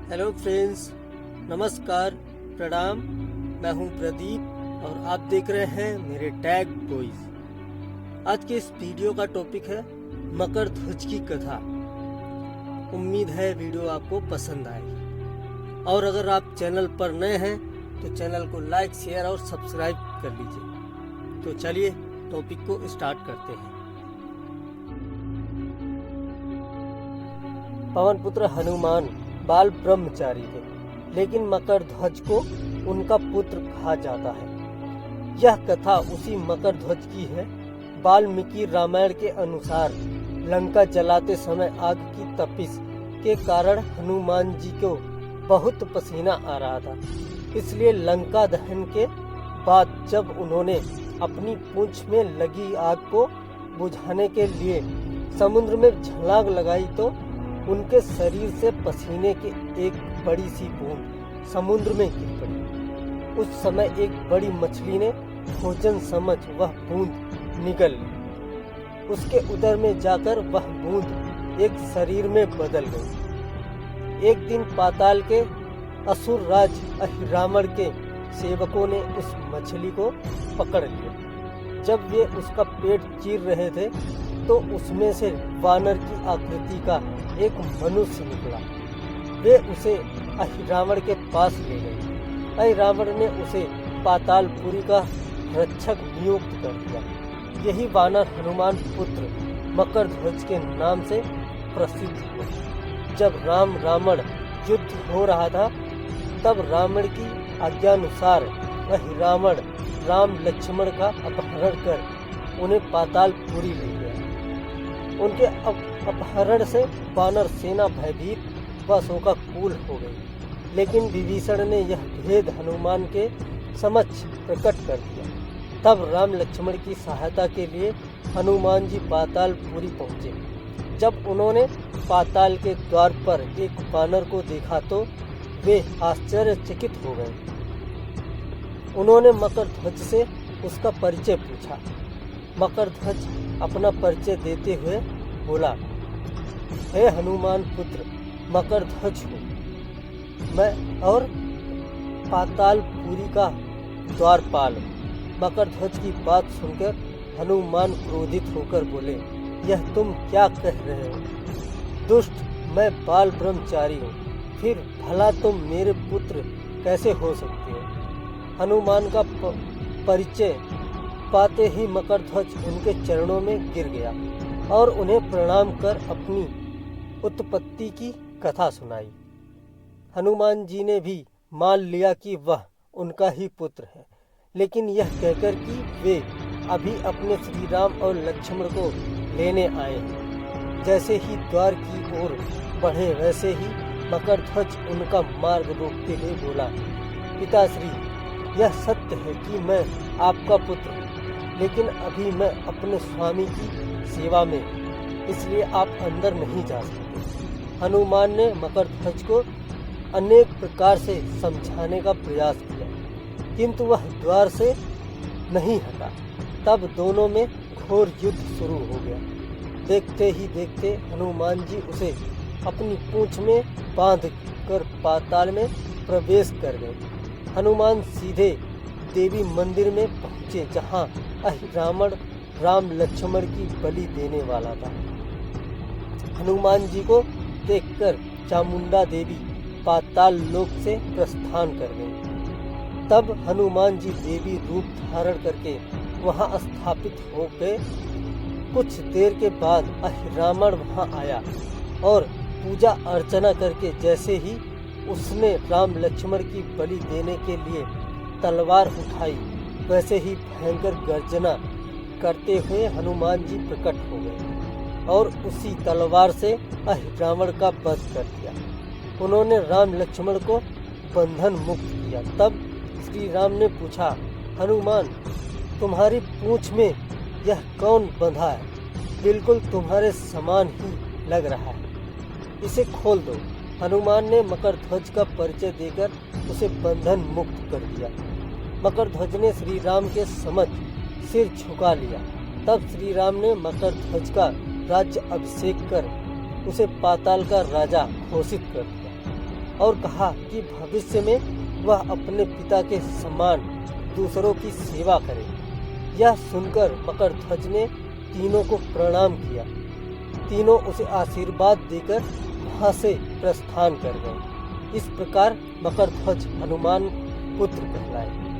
Hello friends, नमस्कार, प्रणाम। मैं हूं प्रदीप और आप देख रहे हैं मेरे टैग बॉयज। आज के इस वीडियो का टॉपिक है मकर ध्वज की कथा। उम्मीद है वीडियो आपको पसंद आएगी और अगर आप चैनल पर नए हैं तो चैनल को लाइक, शेयर और सब्सक्राइब कर लीजिए। तो चलिए टॉपिक को स्टार्ट करते हैं। पवन पुत्र हनुमान बाल ब्रह्मचारी थे, लेकिन मकर ध्वज को उनका पुत्र कहा जाता है। यह कथा उसी मकर ध्वज की है। वाल्मीकि रामायण के अनुसार लंका जलाते समय आग की तपिश के कारण हनुमान जी को बहुत पसीना आ रहा था। इसलिए लंका दहन के बाद जब उन्होंने अपनी पूंछ में लगी आग को बुझाने के लिए समुद्र में छलांग लगाई तो उनके शरीर से पसीने की एक बड़ी सी बूंद समुद्र में गिर पड़ी। उस समय एक बड़ी मछली ने भोजन समझ वह बूंद निगल ली। उसके उदर में जाकर वह बूंद एक शरीर में बदल गई। एक दिन पाताल के असुर राज अहिरावण के सेवकों ने उस मछली को पकड़ लिया। जब वे उसका पेट चीर रहे थे तो उसमें से वानर की आकृति का एक मनुष्य निकला। वे उसे अहिरावण के पास ले गए। अहिरावण ने उसे पातालपुरी का रक्षक नियुक्त कर दिया। यही वानर हनुमान पुत्र मकर ध्वज के नाम से प्रसिद्ध हुआ। जब राम रावण युद्ध हो रहा था तब रावण की आज्ञानुसार अहिरावण राम लक्ष्मण का अपहरण कर उन्हें पातालपुरी ले गया। उनके अपहरण से वानर सेना भयभीत व शोकाकुल हो गई। लेकिन विभीषण ने यह भेद हनुमान के समक्ष प्रकट कर दिया। तब राम लक्ष्मण की सहायता के लिए हनुमान जी पातालपुरी पहुँचे। जब उन्होंने पाताल के द्वार पर एक वानर को देखा तो वे आश्चर्यचकित हो गए। उन्होंने मकर ध्वज से उसका परिचय पूछा। मकर ध्वज अपना परिचय देते हुए बोला, हे हनुमान पुत्र मकर ध्वज हूँ मैं और पातालपुरी का द्वारपाल। मकर ध्वज की बात सुनकर हनुमान क्रोधित होकर बोले, यह तुम क्या कह रहे हो? दुष्ट, मैं बाल ब्रह्मचारी हूँ, फिर भला तुम मेरे पुत्र कैसे हो सकते हो? हनुमान का परिचय पाते ही मकर ध्वज उनके चरणों में गिर गया और उन्हें प्रणाम कर अपनी उत्पत्ति की कथा सुनाई। हनुमान जी ने भी मान लिया कि वह उनका ही पुत्र है, लेकिन यह कहकर कि वे अभी अपने श्री राम और लक्ष्मण को लेने आए हैं। जैसे ही द्वार की ओर बढ़े वैसे ही मकर ध्वज उनका मार्ग रोकते हुए बोला, पिताश्री, यह सत्य है कि मैं आपका पुत्र हूँ, लेकिन अभी मैं अपने स्वामी की सेवा में, इसलिए आप अंदर नहीं जा सकते। हनुमान ने मकर ध्वज को अनेक प्रकार से समझाने का प्रयास किया, किंतु वह द्वार से नहीं हटा। तब दोनों में घोर युद्ध शुरू हो गया। देखते ही देखते हनुमान जी उसे अपनी पूंछ में बांध कर पाताल में प्रवेश कर गए। हनुमान सीधे देवी मंदिर में पहुँचे, जहाँ अहिरावण राम लक्ष्मण की बलि देने वाला था। हनुमान जी को देखकर चामुंडा देवी पाताल लोक से प्रस्थान कर गई। तब हनुमान जी देवी रूप धारण करके वहां स्थापित हो गए। कुछ देर के बाद अहिरावण वहां आया और पूजा अर्चना करके जैसे ही उसने राम लक्ष्मण की बलि देने के लिए तलवार उठाई, वैसे ही भयंकर गर्जना करते हुए हनुमान जी प्रकट हो गए और उसी तलवार से अहिरावण का वध कर दिया। उन्होंने राम लक्ष्मण को बंधन मुक्त किया। तब श्री राम ने पूछा, हनुमान, तुम्हारी पूंछ में यह कौन बंधा है? बिल्कुल तुम्हारे समान ही लग रहा है, इसे खोल दो। हनुमान ने मकर ध्वज का परिचय देकर उसे बंधन मुक्त कर दिया। मकर ध्वज ने श्री राम के समक्ष सिर झुका लिया। तब श्री राम ने मकर ध्वज का राज्य अभिषेक कर उसे पाताल का राजा घोषित कर दिया। और कहा कि भविष्य में वह अपने पिता के समान दूसरों की सेवा करे। यह सुनकर मकरध्वज ने तीनों को प्रणाम किया। तीनों उसे आशीर्वाद देकर वहां से प्रस्थान कर गए। इस प्रकार मकरध्वज हनुमान पुत्र कहलाए।